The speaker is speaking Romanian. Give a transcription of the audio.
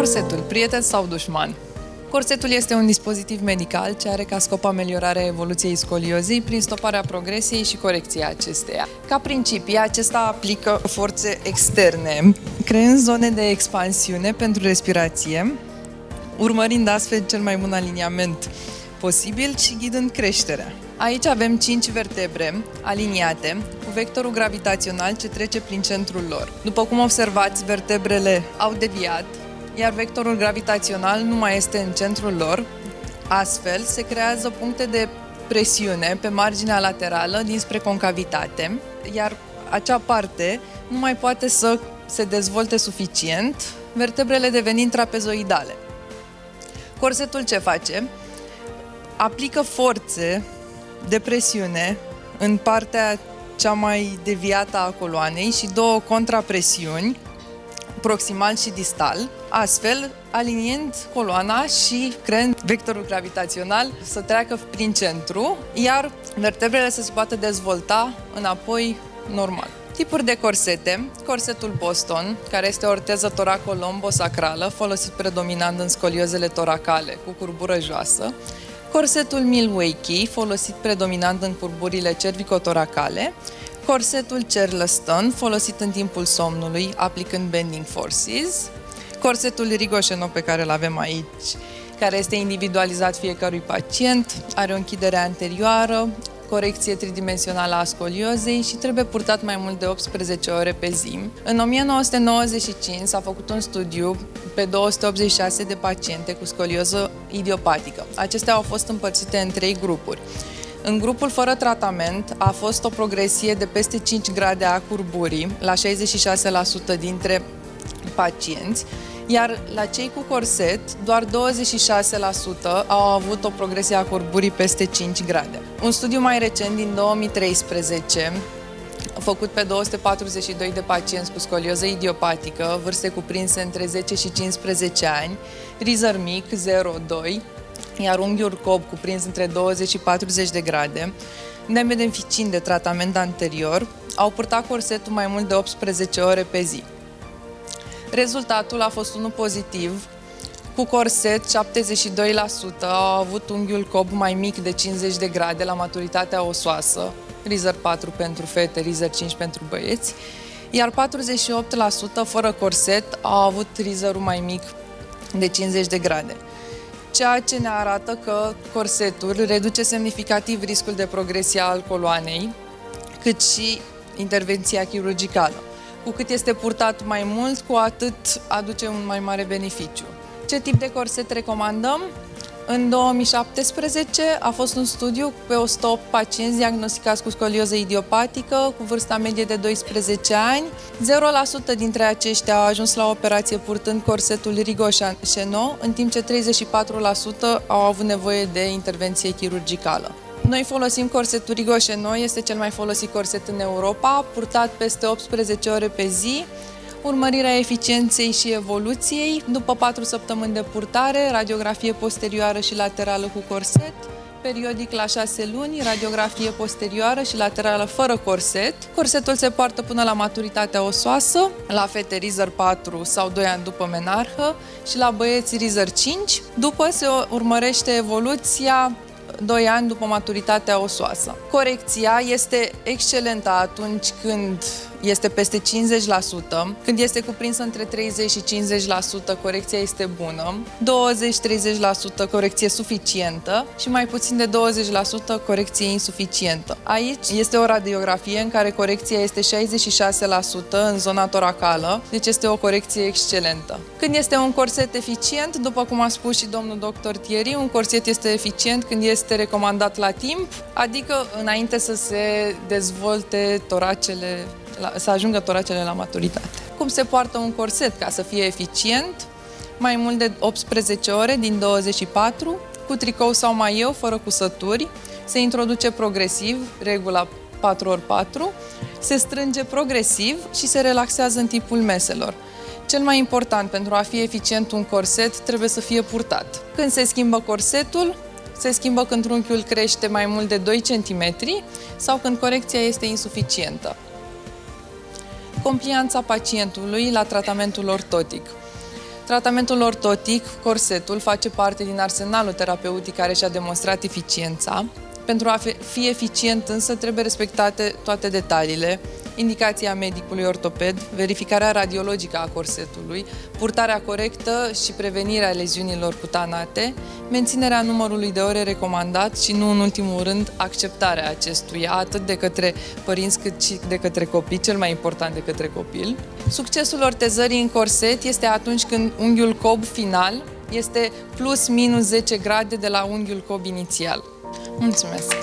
Corsetul, prieten sau dușman? Corsetul este un dispozitiv medical ce are ca scop ameliorarea evoluției scoliozei prin stoparea progresiei și corecția acesteia. Ca principii, acesta aplică forțe externe, creând zone de expansiune pentru respirație, urmărind astfel cel mai bun aliniament posibil și ghidând creșterea. Aici avem 5 vertebre aliniate cu vectorul gravitațional ce trece prin centrul lor. După cum observați, vertebrele au deviat, iar vectorul gravitațional nu mai este în centrul lor. Astfel, se creează puncte de presiune pe marginea laterală dinspre concavitate, iar acea parte nu mai poate să se dezvolte suficient, vertebrele devenind trapezoidale. Corsetul ce face? Aplică forțe de presiune în partea cea mai deviată a coloanei și 2 contrapresiuni, proximal și distal, astfel aliniind coloana și creând vectorul gravitațional să treacă prin centru, iar vertebrele să se poată dezvolta înapoi normal. Tipuri de corsete: corsetul Boston, care este o orteză toraco-lombosacrală, folosit predominant în scoliozele toracale cu curbură joasă; corsetul Milwaukee, folosit predominant în curburile cervicotoracale; corsetul Charleston, folosit în timpul somnului, aplicând bending forces; corsetul Rigoșenot, pe care îl avem aici, care este individualizat fiecărui pacient, are o închidere anterioară, corecție tridimensională a scoliozei și trebuie purtat mai mult de 18 ore pe zi. În 1995 s-a făcut un studiu pe 286 de paciente cu scolioză idiopatică. Acestea au fost împărțite în 3 grupuri. În grupul fără tratament a fost o progresie de peste 5 grade a curburii la 66% dintre pacienți, iar la cei cu corset, doar 26% au avut o progresie a curburii peste 5 grade. Un studiu mai recent, din 2013, făcut pe 242 de pacienți cu scolioză idiopatică, vârste cuprinse între 10 și 15 ani, rizăr mic, 0,2, iar unghiul cob cuprins între 20 și 40 de grade, nebeneficiind de tratament anterior, au purtat corsetul mai mult de 18 ore pe zi. Rezultatul a fost unul pozitiv. Cu corset, 72% au avut unghiul cob mai mic de 50 de grade la maturitatea osoasă, rizăr 4 pentru fete, rizăr 5 pentru băieți, iar 48% fără corset au avut rizărul mai mic de 50 de grade. Ceea ce ne arată că corsetul reduce semnificativ riscul de progresie al coloanei, cât și intervenția chirurgicală. Cu cât este purtat mai mult, cu atât aduce un mai mare beneficiu. Ce tip de corset recomandăm? În 2017 a fost un studiu pe 108 pacienți diagnosticați cu scolioză idiopatică, cu vârsta medie de 12 ani. 0% dintre aceștia au ajuns la operație purtând corsetul Rigoșenot, în timp ce 34% au avut nevoie de intervenție chirurgicală. Noi folosim corsetul Rigoșenot, este cel mai folosit corset în Europa, purtat peste 18 ore pe zi, urmărirea eficienței și evoluției, după 4 săptămâni de purtare, radiografie posterioară și laterală cu corset, periodic la 6 luni, radiografie posterioară și laterală fără corset. Corsetul se poartă până la maturitatea osoasă, la fete rizăr 4 sau 2 ani după menarhă și la băieți rizăr 5. După se urmărește evoluția 2 ani după maturitatea osoasă. Corecția este excelentă atunci când este peste 50%, când este cuprinsă între 30 și 50%, corecția este bună, 20-30% corecție suficientă și mai puțin de 20% corecție insuficientă. Aici este o radiografie în care corecția este 66% în zona toracală, deci este o corecție excelentă. Când este un corset eficient, după cum a spus și domnul doctor Thierry, un corset este eficient când este recomandat la timp, adică înainte să se dezvolte toracele, să ajungă toracele la maturitate. Cum se poartă un corset ca să fie eficient? Mai mult de 18 ore din 24, cu tricou sau maieu, fără cusături, se introduce progresiv, regula 4x4, se strânge progresiv și se relaxează în timpul meselor. Cel mai important, pentru a fi eficient un corset, trebuie să fie purtat. Când se schimbă corsetul, se schimbă când trunchiul crește mai mult de 2 cm sau când corecția este insuficientă. Complianța pacientului la tratamentul ortotic. Tratamentul ortotic, corsetul, face parte din arsenalul terapeutic care și-a demonstrat eficiența. Pentru a fi eficient însă trebuie respectate toate detaliile, indicația medicului ortoped, verificarea radiologică a corsetului, purtarea corectă și prevenirea leziunilor cutanate, menținerea numărului de ore recomandat și, nu în ultimul rând, acceptarea acestuia, atât de către părinți cât și de către copii, cel mai important de către copil. Succesul ortezării în corset este atunci când unghiul cob final este plus minus 10 grade de la unghiul cob inițial. Mulțumesc!